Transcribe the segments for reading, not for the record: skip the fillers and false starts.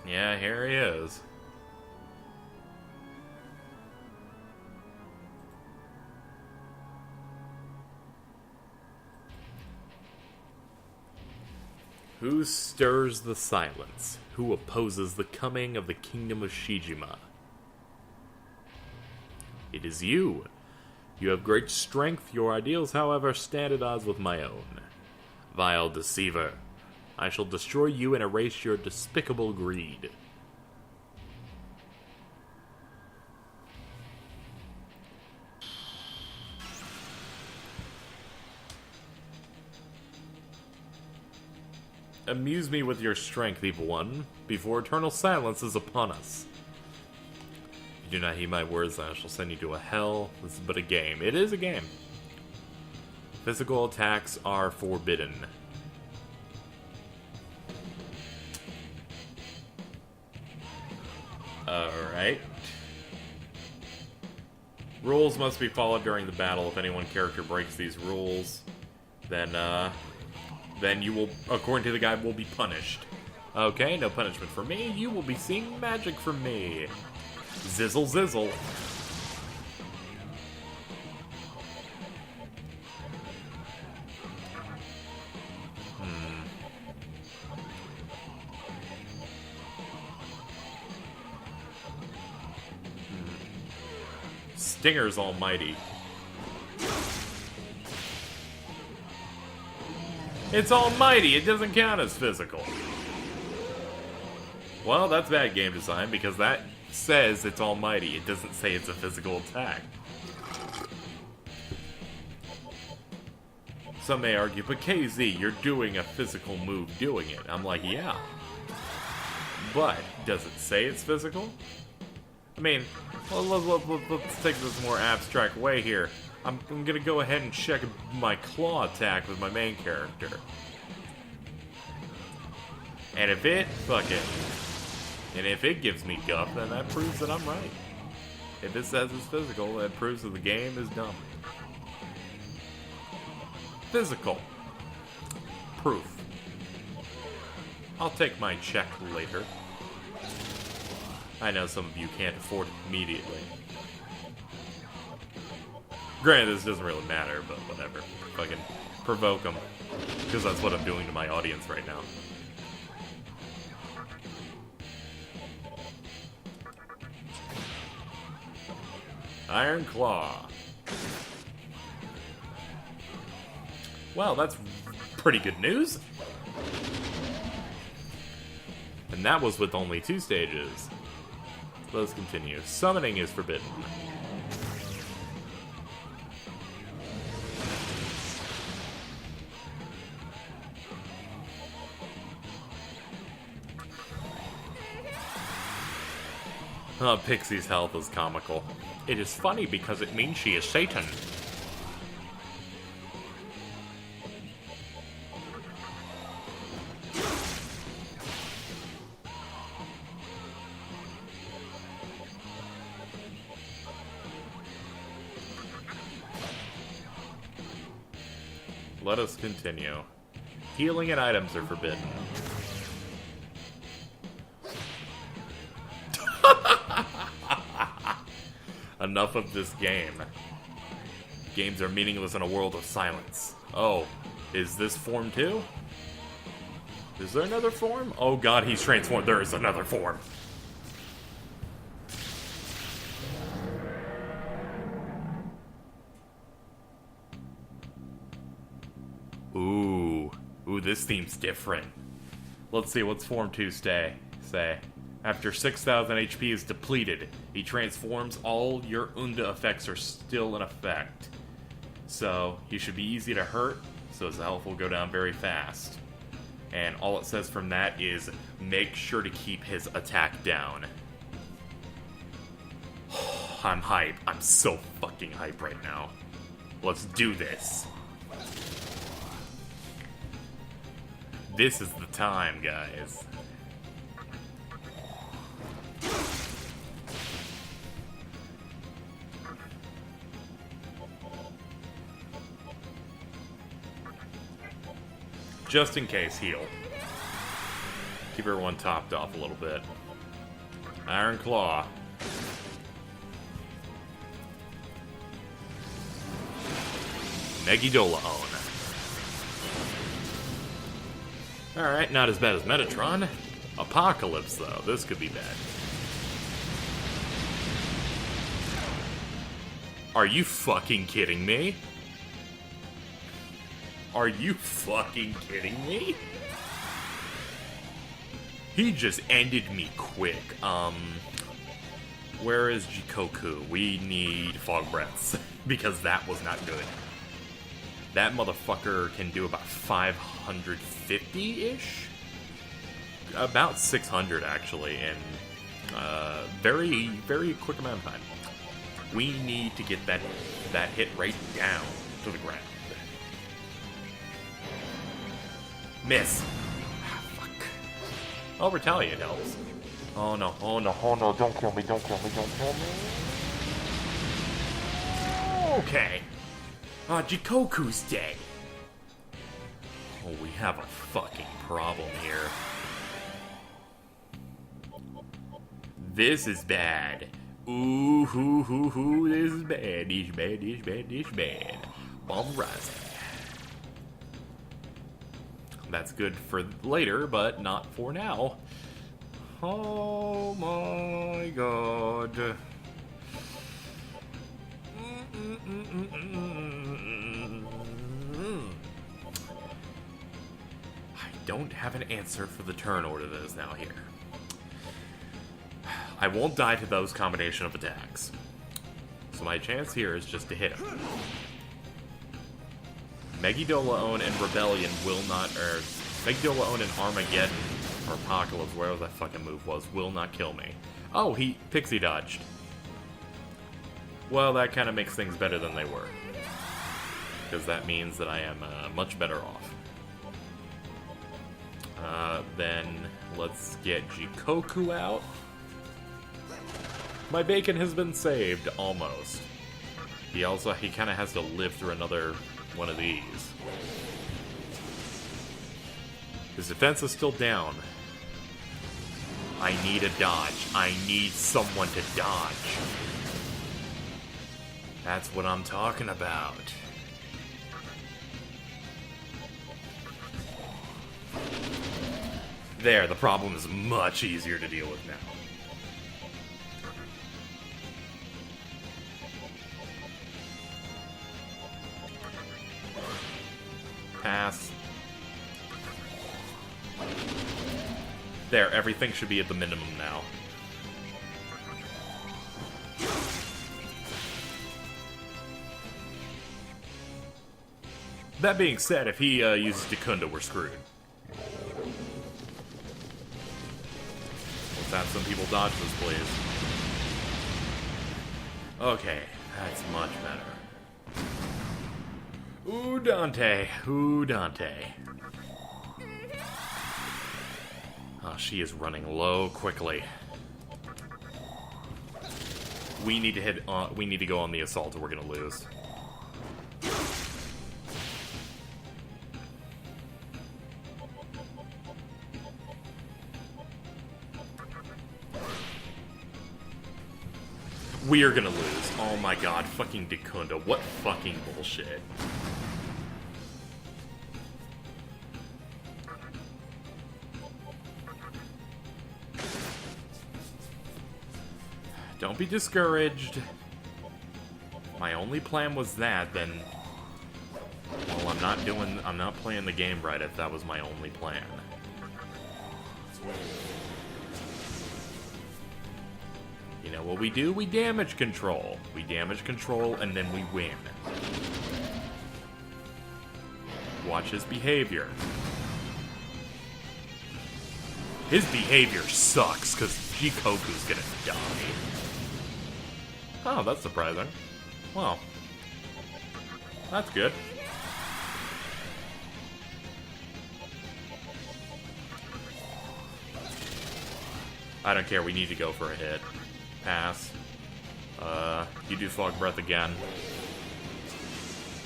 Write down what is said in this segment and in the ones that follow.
Yeah, here he is. Who stirs the silence? Who opposes the coming of the kingdom of Shijima? It is you. You have great strength. Your ideals, however, stand at odds with my own. Vile deceiver, I shall destroy you and erase your despicable greed. Amuse me with your strength, evil one, before eternal silence is upon us. If you do not heed my words, then I shall send you to a hell. This is but a game. It is a game. Physical attacks are forbidden. Alright. Rules must be followed during the battle. If any one character breaks these rules, then you will, according to the guide, will be punished. Okay, no punishment for me. You will be seeing magic from me. Zizzle, zizzle. Stinger's almighty. It's almighty, it doesn't count as physical. Well, that's bad game design, because that says it's almighty. It doesn't say it's a physical attack. Some may argue, but KZ, you're doing a physical move doing it. I'm like, yeah. But, does it say it's physical? I mean, let's take this more abstract way here. I'm gonna go ahead and check my claw attack with my main character. And if it, and if it gives me guff, then that proves that I'm right. If it says it's physical, that proves that the game is dumb. Physical. Proof. I'll take my check later. I know some of you can't afford it immediately. Granted, this doesn't really matter, but whatever. Fucking provoke them. Because that's what I'm doing to my audience right now. Iron Claw. Well, that's pretty good news. And that was with only 2 stages. Let's continue. Summoning is forbidden. Pixie's health is comical. It is funny because it means she is Satan. Let us continue. Healing and items are forbidden. Enough of this game. Games are meaningless in a world of silence. Oh, is this form 2? Is there another form? Oh god, he's transformed. There is another form. Ooh, this theme's different. Let's see, what's Form 2 say? After 6,000 HP is depleted, he transforms. All your Unda effects are still in effect. So, he should be easy to hurt, so his health will go down very fast. And all it says from that is, make sure to keep his attack down. I'm hype. I'm so fucking hype right now. Let's do this. This is the time, guys. Just in case, heal. Keep everyone topped off a little bit. Iron Claw. Megidolaon. Alright, not as bad as Metatron. Apocalypse, though. This could be bad. Are you fucking kidding me? Are you fucking kidding me? He just ended me quick. Where is Jikoku? We need Fog Breaths, because that was not good. That motherfucker can do about 550-ish? About 600, actually, in very, very quick amount of time. We need to get that hit right down to the ground. Miss. Ah, fuck. Oh, Retaliate helps. Oh no, oh no, oh no, don't kill me, don't kill me, don't kill me. Okay. Jikoku's dead. Oh, we have a fucking problem here. This is bad. Ooh, hoo, hoo, hoo, this is bad, this bad, this bad, this bad. Bomb rising. That's good for later, but not for now. Oh my god. I don't have an answer for the turn order that is now here. I won't die to those combination of attacks. So my chance here is just to hit him. Megidolaon and Rebellion will not, or Megidolaon and Armageddon, or Apocalypse, wherever that fucking move was, will not kill me. Oh, he pixie dodged. Well, that kind of makes things better than they were. Because that means that I am much better off. Then let's get Jikoku out. My bacon has been saved, almost. He kind of has to live through another one of these. His defense is still down. I need a dodge. I need someone to dodge. That's what I'm talking about. There, the problem is much easier to deal with now. Pass. There, everything should be at the minimum now. That being said, if he uses Dekunda, we're screwed. Let's have some people dodge this, please. Okay, that's much better. Ooh, Dante. Ooh, Dante. Oh, she is running low quickly. We need to hit. We need to go on the assault, or we're gonna lose. We are gonna lose. Oh my god, fucking Dekunda. What fucking bullshit. Don't be discouraged. My only plan was that, then... Well, I'm not playing the game right if that was my only plan. You know what we do? We damage control. We damage control, and then we win. Watch his behavior. His behavior sucks, because Jikoku's gonna die. Oh, that's surprising. Well, that's good. I don't care, we need to go for a hit. Pass. You do Fog Breath again.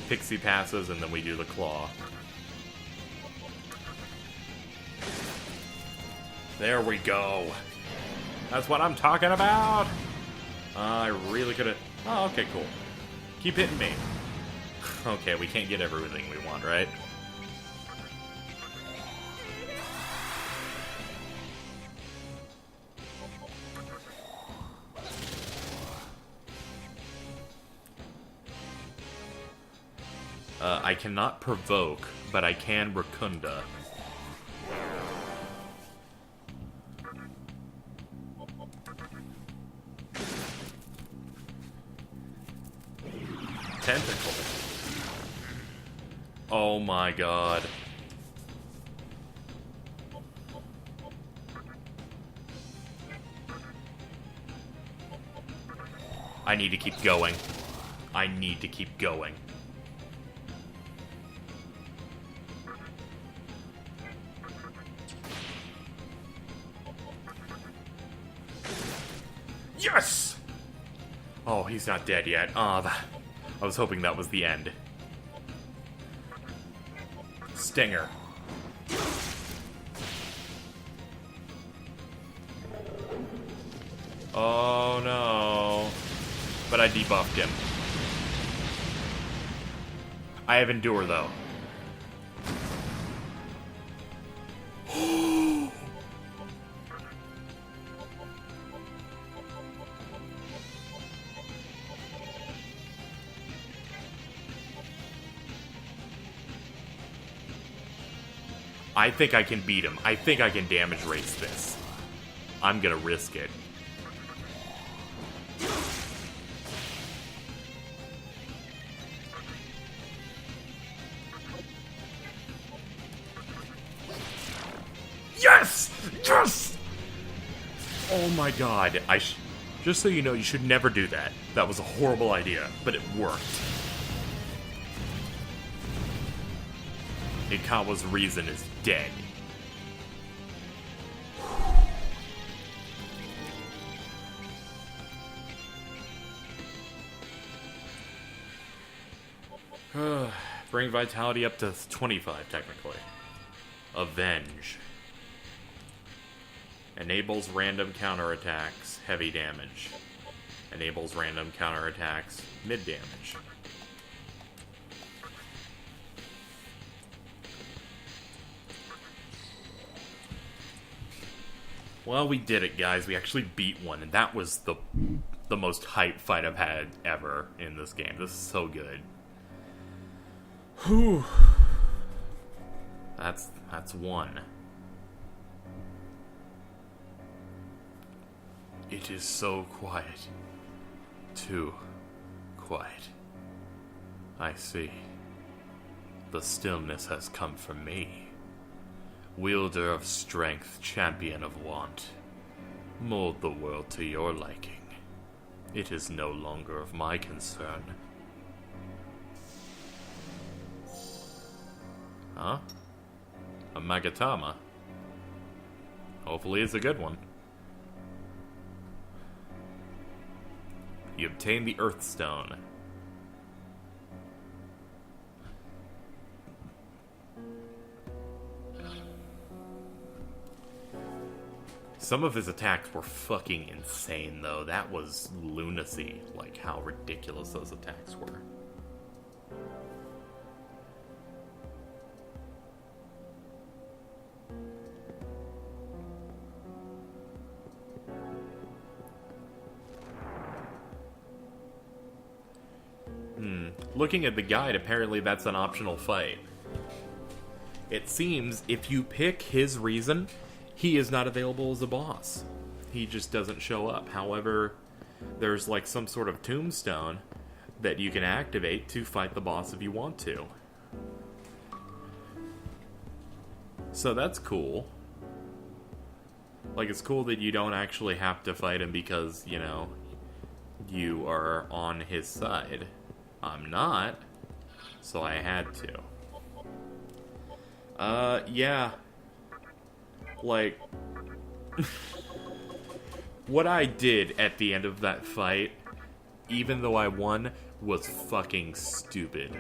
Pixie passes, and then we do the Claw. There we go. That's what I'm talking about! I really could've... Oh, okay, cool. Keep hitting me. Okay, we can't get everything we want, right? I cannot provoke, but I can Racunda. Tentacle. Oh my god. I need to keep going. I need to keep going. Yes! Oh, he's not dead yet. I was hoping that was the end. Stinger. Oh no. But I debuffed him. I have Endure though. I think I can beat him. I think I can damage race this. I'm gonna risk it. Yes! Yes! Oh my god. Just so you know, you should never do that. That was a horrible idea, but it worked. Ikawa's reason is dead. Bring vitality up to 25, technically. Avenge. Enables random counterattacks, heavy damage. Enables random counterattacks, mid damage. Well, we did it, guys. We actually beat one, and that was the most hype fight I've had ever in this game. This is so good. Whew. That's one. It is so quiet. Too quiet. I see. The stillness has come for me. Wielder of strength, champion of want. Mold the world to your liking. It is no longer of my concern. Huh? A Magatama. Hopefully it's a good one. You obtain the Earthstone. Some of his attacks were fucking insane, though. That was lunacy, like how ridiculous those attacks were. Looking at the guide, apparently that's an optional fight. It seems if you pick his reason, he is not available as a boss. He just doesn't show up. However, there's like some sort of tombstone that you can activate to fight the boss if you want to. So that's cool. Like, it's cool that you don't actually have to fight him because, you know, you are on his side. I'm not, so I had to. Yeah. Like, what I did at the end of that fight, even though I won, was fucking stupid.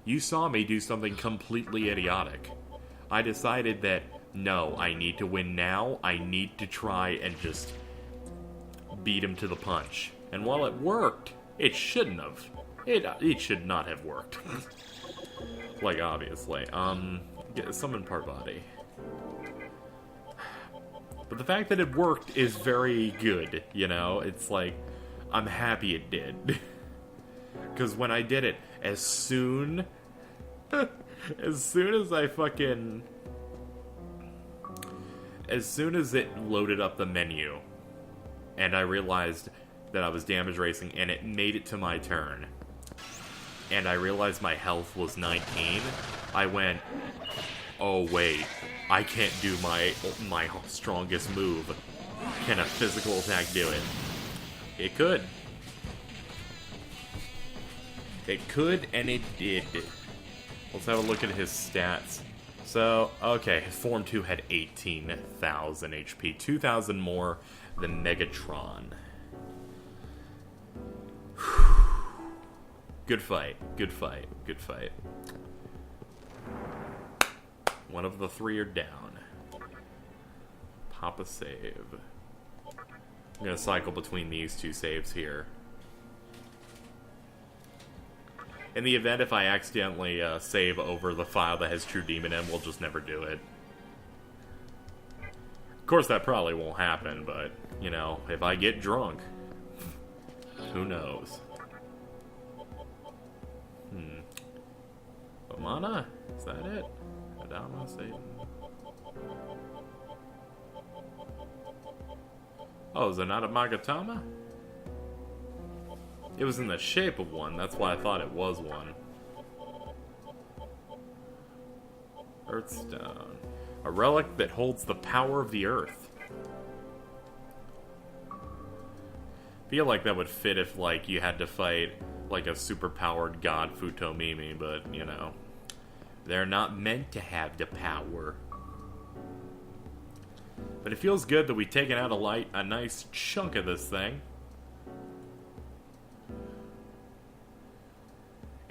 You saw me do something completely idiotic. I decided that, no, I need to win now. I need to try and just beat him to the punch. And while it worked, it shouldn't have. It should not have worked. Like, obviously. Summon Parvati. But the fact that it worked is very good, you know? It's like, I'm happy it did. Because when I did it, as soon as it loaded up the menu, and I realized that I was damage racing, and it made it to my turn, and I realized my health was 19, I went, oh wait, I can't do my strongest move. Can a physical attack do it? It could. It could, and it did. Let's have a look at his stats. So, okay, Form 2 had 18,000 HP. 2,000 more than Megatron. Good fight. Good fight. Good fight. One of the three are down. Pop a save. I'm gonna cycle between these two saves here. In the event if I accidentally save over the file that has True Demon in, we'll just never do it. Of course, that probably won't happen, but, you know, if I get drunk, who knows? Amana? Is that it? Adama, Satan. Oh, is it not a Magatama? It was in the shape of one, that's why I thought it was one. Earthstone. A relic that holds the power of the earth. Feel like that would fit if, like, you had to fight, like, a super-powered god Futomimi, but, you know. They're not meant to have the power. But it feels good that we've taken out a nice chunk of this thing.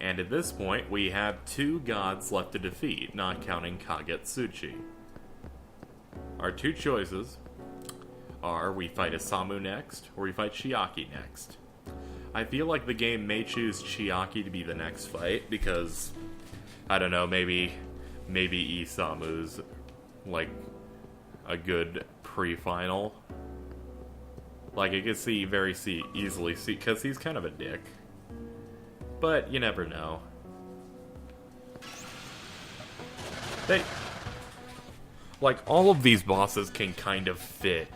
And at this point, we have 2 gods left to defeat, not counting Kagetsuchi. Our 2 choices are we fight Isamu next, or we fight Chiaki next. I feel like the game may choose Chiaki to be the next fight, because, I don't know, maybe Isamu's, like, a good pre-final. Like, I could easily see, because he's kind of a dick. But you never know. Like, all of these bosses can kind of fit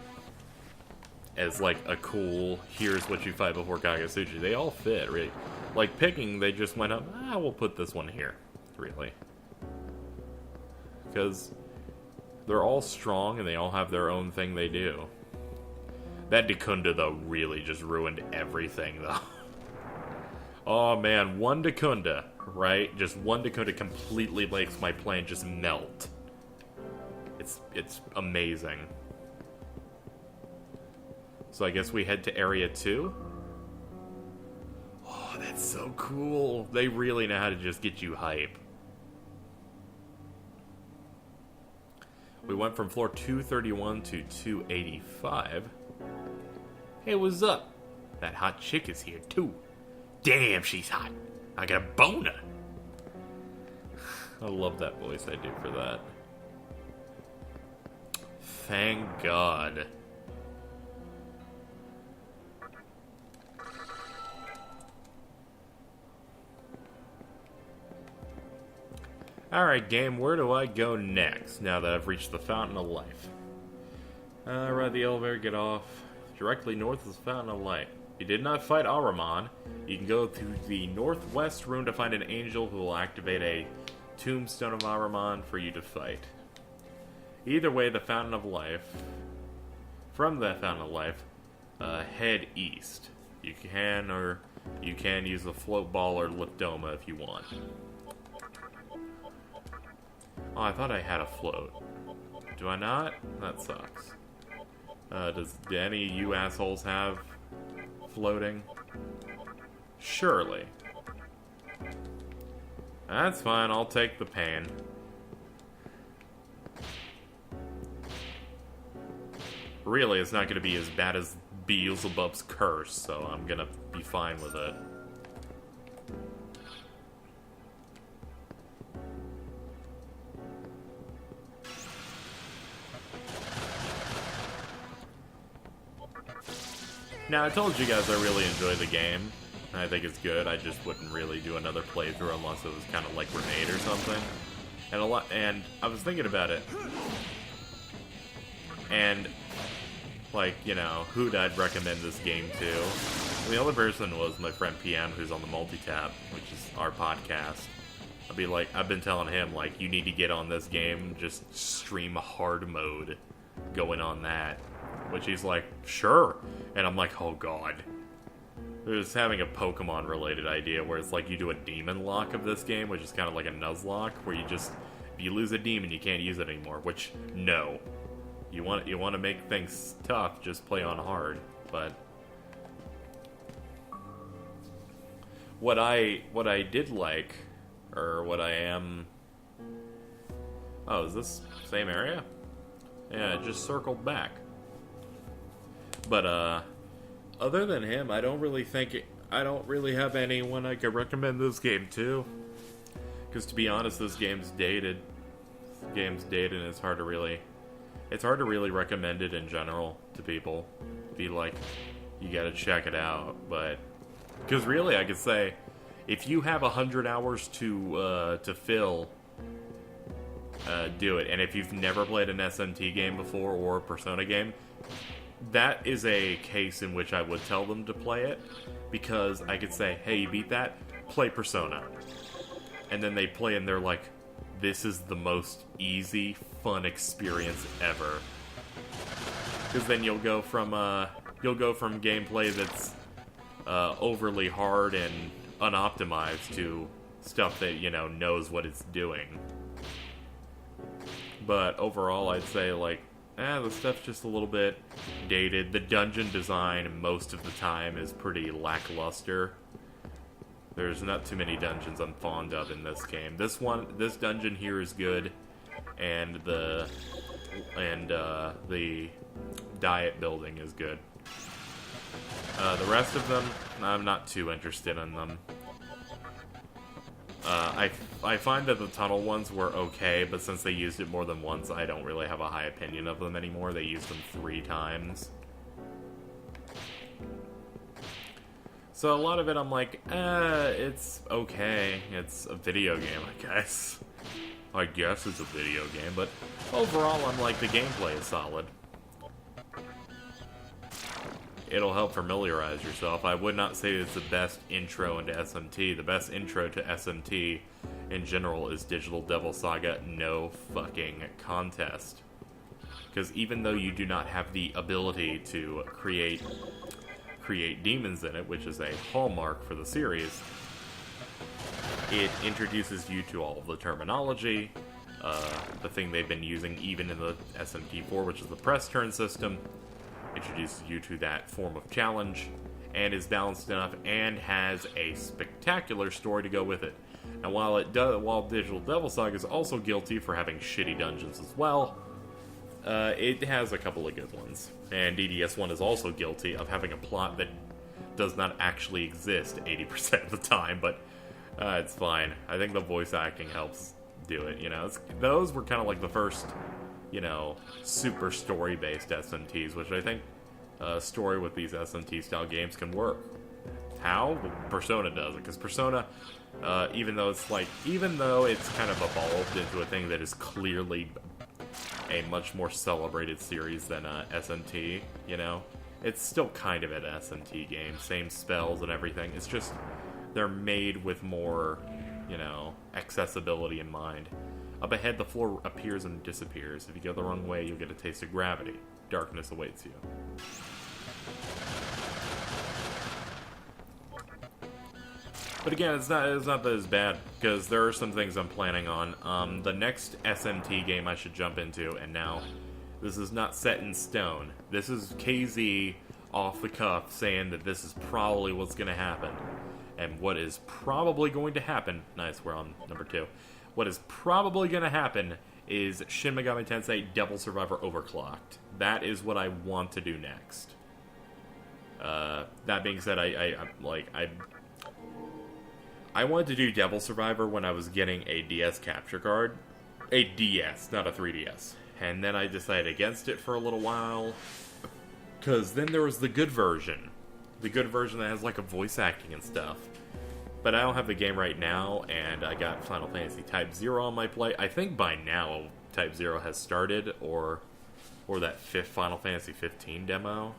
as, like, a cool, here's what you fight before Kagetsuchi. They all fit, really. Like, picking, they just went up, we'll put this one here, really. Because they're all strong, and they all have their own thing they do. That Dekunda, though, really just ruined everything, though. Oh man, one Dekunda, right? Just one Dekunda completely makes my plan just melt. It's amazing. So I guess we head to Area 2? Oh, that's so cool. They really know how to just get you hype. We went from floor 231 to 285. Hey, what's up? That hot chick is here too. Damn, she's hot. I got a boner. I love that voice I do for that. Thank God. Alright, game, where do I go next now that I've reached the Fountain of Life? Ride the elevator, get off. Directly north is the Fountain of Light. If you did not fight Ahriman, you can go to the northwest room to find an angel who will activate a tombstone of Ahriman for you to fight. Either way, the Fountain of Life, from the Fountain of Life, head east. You can use the float ball or lipdoma if you want. Oh, I thought I had a float. Do I not? That sucks. Do any of you assholes have floating? Surely. That's fine, I'll take the pain. Really, it's not going to be as bad as Beelzebub's curse, so I'm gonna be fine with it. Now, I told you guys I really enjoy the game. I think it's good. I just wouldn't really do another playthrough unless it was kind of like Grenade or something. And I was thinking about it. And, like, you know, who'd I'd recommend this game to? The other person was my friend PM, who's on the Multitap, which is our podcast. I'd be like, I've been telling him, like, you need to get on this game, just stream hard mode going on that. Which he's like, sure. And I'm like, oh god. There's having a Pokemon-related idea where it's like you do a demon lock of this game, which is kind of like a Nuzlocke, where you just, if you lose a demon, you can't use it anymore. Which, no. You want to make things tough, just play on hard. But what I did like, or what I am... Oh, is this same area? Yeah, it just circled back. But, other than him, I don't really have anyone I could recommend this game to. Because to be honest, this game's dated. This game's dated and it's hard to really recommend it in general to people. Be like, you gotta check it out. But, because really, I could say, if you have 100 hours to fill, do it. And if you've never played an SMT game before, or a Persona game, that is a case in which I would tell them to play it, because I could say, hey, you beat that? Play Persona. And then they play and they're like, this is the most easy, fun experience ever. Because then you'll go from gameplay that's overly hard and unoptimized to stuff that, you know, knows what it's doing. But overall, I'd say, like, the stuff's just a little bit dated. The dungeon design, most of the time, is pretty lackluster. There's not too many dungeons I'm fond of in this game. This dungeon here is good, and the diet building is good. The rest of them, I'm not too interested in them. I find that the tunnel ones were okay, but since they used it more than once, I don't really have a high opinion of them anymore. They used them 3 times. So a lot of it I'm like, it's okay. It's a video game, I guess. I guess it's a video game, but overall I'm like, the gameplay is solid. It'll help familiarize yourself. I would not say it's the best intro into SMT. The best intro to SMT in general is Digital Devil Saga, no fucking contest. Because even though you do not have the ability to create demons in it, which is a hallmark for the series, it introduces you to all of the terminology, the thing they've been using even in the SMT4, which is the press turn system. Introduces you to that form of challenge, and is balanced enough, and has a spectacular story to go with it. And while Digital Devil Saga is also guilty for having shitty dungeons as well, it has a couple of good ones. And DDS1 is also guilty of having a plot that does not actually exist 80% of the time, but it's fine. I think the voice acting helps do it, you know. Those were kind of like the first, you know, super story-based SMTs, which I think story with these SMT-style games can work. How? Well, Persona does it, because Persona, even though it's kind of evolved into a thing that is clearly a much more celebrated series than SMT, you know, it's still kind of an SMT game, same spells and everything. It's just they're made with more, you know, accessibility in mind. Up ahead, the floor appears and disappears. If you go the wrong way, you'll get a taste of gravity. Darkness awaits you. But again, it's not as bad, because there are some things I'm planning on. The next SMT game I should jump into, and now, this is not set in stone. This is KZ off the cuff saying that this is probably what's going to happen. And what is probably going to happen... Nice, we're on number 2. What is probably going to happen is Shin Megami Tensei Devil Survivor Overclocked. That is what I want to do next. That being said, I wanted to do Devil Survivor when I was getting a DS capture card. A DS, not a 3DS. And then I decided against it for a little while. Because then there was the good version. The good version that has like a voice acting and stuff. But I don't have the game right now, and I got Final Fantasy Type 0 on my plate. I think by now Type 0 has started, or that fifth Final Fantasy 15 demo.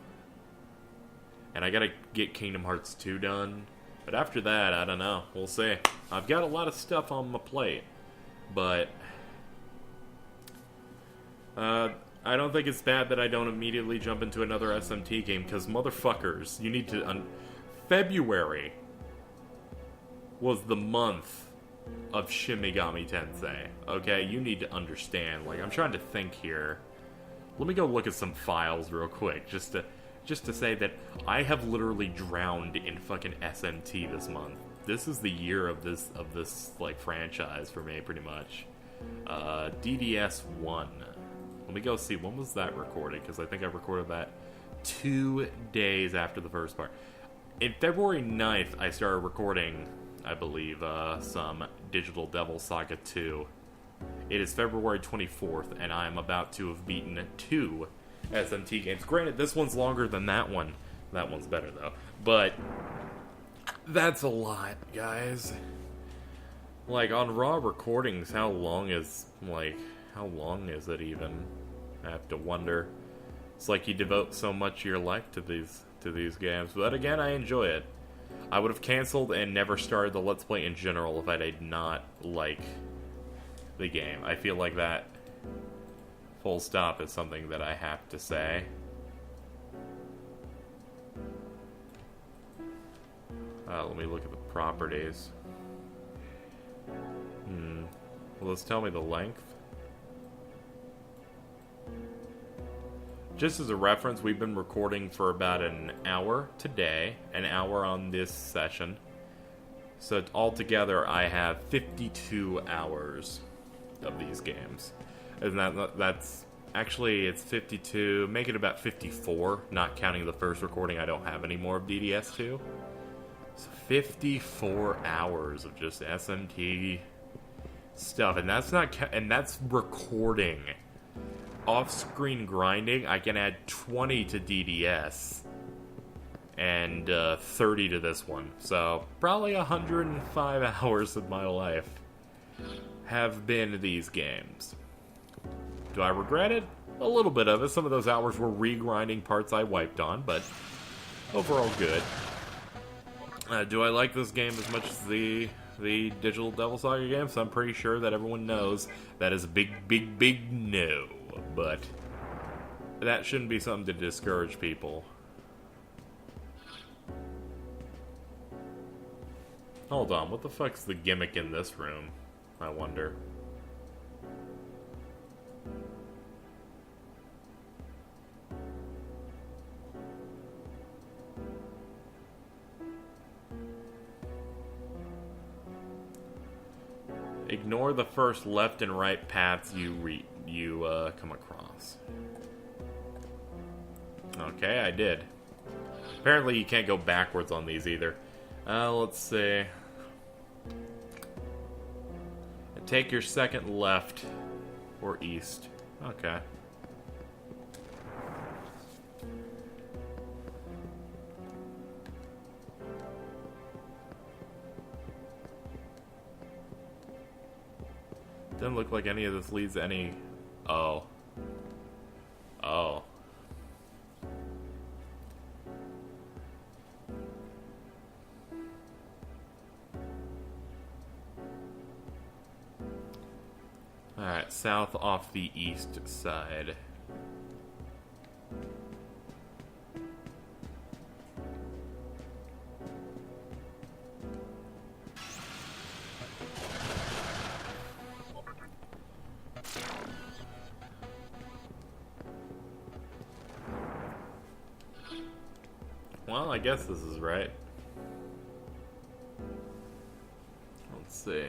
And I gotta get Kingdom Hearts 2 done. But after that, I don't know. We'll see. I've got a lot of stuff on my plate. But I don't think it's bad that I don't immediately jump into another SMT game, because motherfuckers, you need to... February was the month of Shin Megami Tensei. Okay, you need to understand. Like, I'm trying to think here. Let me go look at some files real quick, just to say that I have literally drowned in fucking SMT this month. This is the year of this like franchise for me, pretty much. DDS 1. Let me go see, when was that recorded? Because I think I recorded that 2 days after the first part. In February 9th, I started recording, I believe, some Digital Devil Saga 2. It is February 24th, and I am about to have beaten 2 SMT games. Granted, this one's longer than that one. That one's better, though. But that's a lot, guys. Like, on raw recordings, how long is it even? I have to wonder. It's like you devote so much of your life to these games. But again, I enjoy it. I would have canceled and never started the Let's Play in general if I did not like the game. I feel like that full stop is something that I have to say. Let me look at the properties. Will this tell me the length? Just as a reference, we've been recording for about an hour today, an hour on this session. So altogether, I have 52 hours of these games. And that's actually, it's 52, make it about 54, not counting the first recording I don't have any more of DDS2. So 54 hours of just SMT stuff, and that's recording. Off-screen grinding, I can add 20 to DDS and 30 to this one. So probably 105 hours of my life have been these games. Do I regret it? A little bit of it. Some of those hours were re-grinding parts I wiped on, but overall good. Do I like this game as much as the Digital Devil Saga games? I'm pretty sure that everyone knows that is a big no. But that shouldn't be something to discourage people. Hold on, what the fuck's the gimmick in this room? I wonder. Ignore the first left and right paths you come across. Okay, I did. Apparently you can't go backwards on these either. Let's see. Take your second left or east. Okay. Doesn't look like any of this leads to any... Oh. Oh. Alright, south off the east side. Well, I guess this is right. Let's see.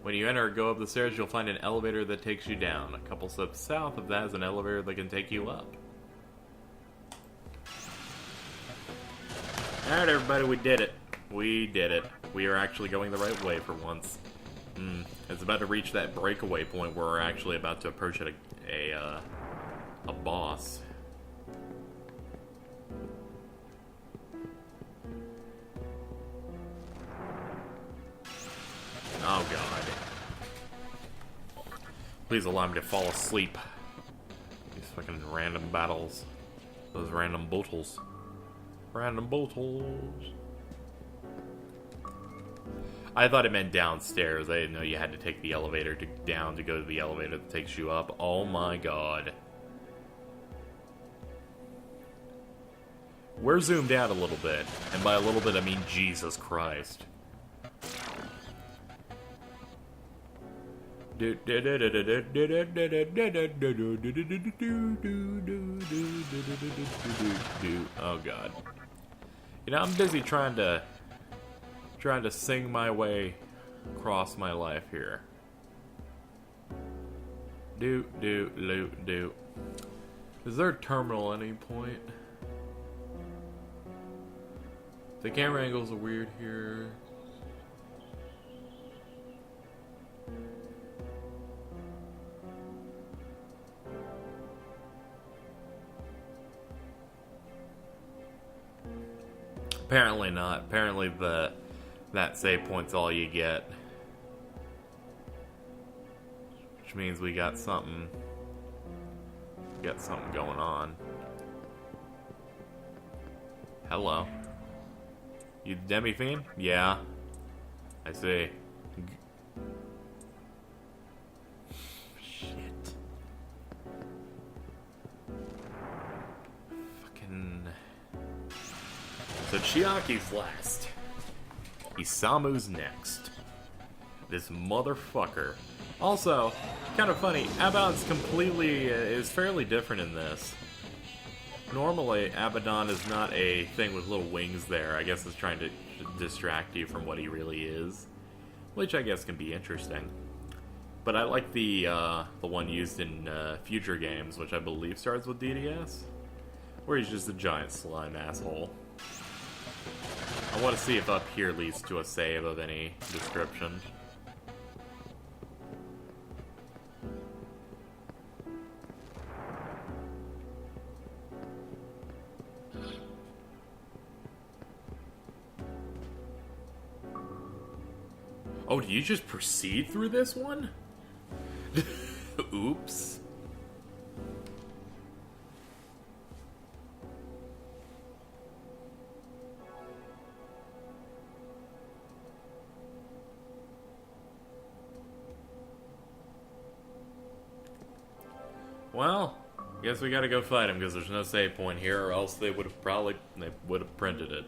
When you enter or go up the stairs, you'll find an elevator that takes you down. A couple steps south of that is an elevator that can take you up. Alright, everybody, we did it. We did it. We are actually going the right way for once. It's about to reach that breakaway point where we're actually about to approach a boss. Oh god. Please allow me to fall asleep. These fucking random battles. Those random battles. Random battles. I thought it meant downstairs. I didn't know you had to take the elevator down to go to the elevator that takes you up. Oh my god. We're zoomed out a little bit. And by a little bit, I mean Jesus Christ. Oh god. You know, I'm busy trying to sing my way across my life here. Is there a terminal at any point? The camera angles are weird here. Apparently not. Apparently that save point's all you get. Which means we got something going on. Hello. You demi-fiend? Yeah. I see. Shit. Fucking... So Chiaki's last. Isamu's next. This motherfucker. Also, kind of funny, Abaddon's completely... is fairly different in this. Normally, Abaddon is not a thing with little wings there. I guess it's trying to distract you from what he really is. Which I guess can be interesting. But I like the one used in future games, which I believe starts with DDS. Where he's just a giant slime asshole. I want to see if up here leads to a save of any description. Oh, do you just proceed through this one? Oops. Well, guess we gotta go fight him because there's no save point here, or else they would have printed it.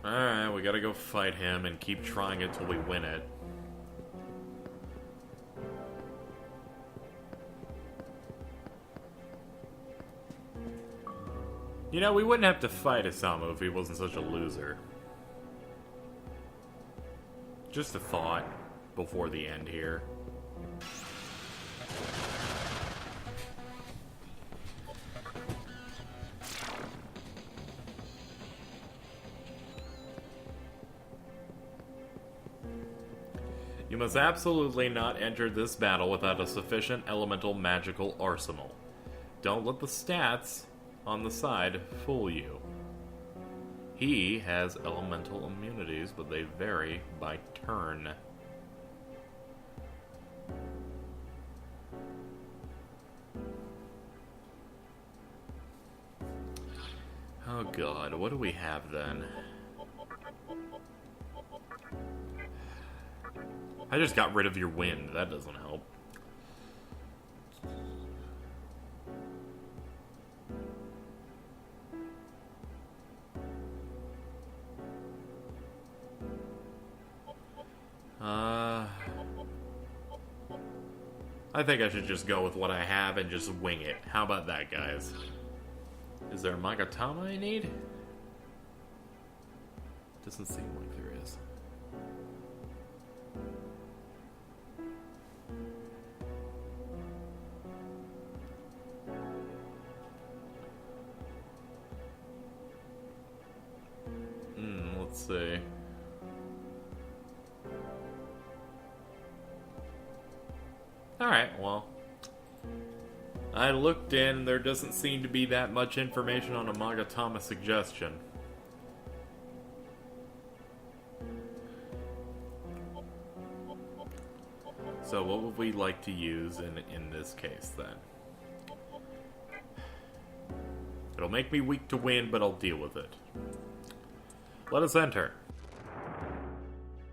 Alright, we gotta go fight him and keep trying it till we win it. You know, we wouldn't have to fight Isamu if he wasn't such a loser. Just a thought before the end here. You must absolutely not enter this battle without a sufficient elemental magical arsenal. Don't let the stats on the side fool you. He has elemental immunities, but they vary by turn. Oh god, what do we have then? I just got rid of your wind, that doesn't help. I think I should just go with what I have and just wing it. How about that, guys? Is there a Magatama I need? Doesn't seem like there is. Alright, well. I looked in, there doesn't seem to be that much information on a Magatama suggestion. So what would we like to use in this case, then? It'll make me weak to win, but I'll deal with it. Let us enter.